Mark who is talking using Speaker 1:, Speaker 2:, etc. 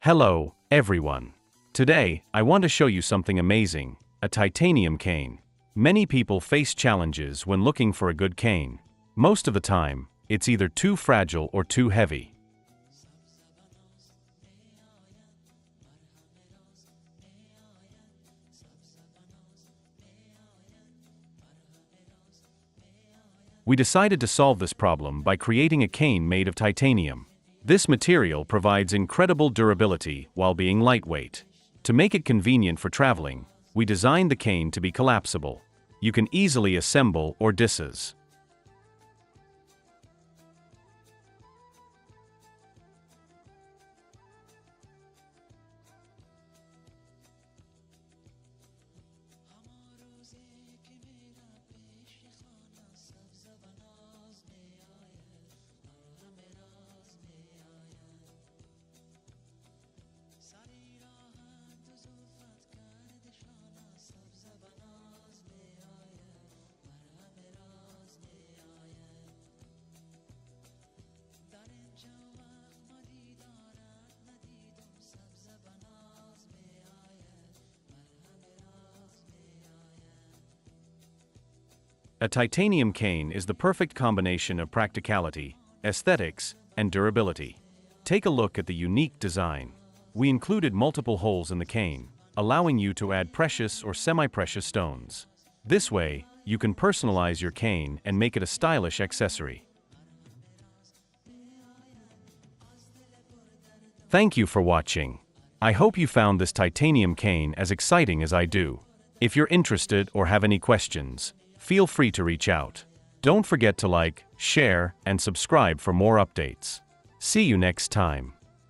Speaker 1: Hello, everyone. Today, I want to show you something amazing, a titanium cane. Many people face challenges when looking for a good cane. Most of the time, it's either too fragile or too heavy. We decided to solve this problem by creating a cane made of titanium. This material provides incredible durability while being lightweight. To make it convenient for traveling, we designed the cane to be collapsible. You can easily assemble or disassemble. A titanium cane is the perfect combination of practicality, aesthetics, and durability. Take a look at the unique design. We included multiple holes in the cane, allowing you to add precious or semi-precious stones. This way, you can personalize your cane and make it a stylish accessory. Thank you for watching. I hope you found this titanium cane as exciting as I do. If you're interested or have any questions, feel free to reach out. Don't forget to like, share, and subscribe for more updates. See you next time.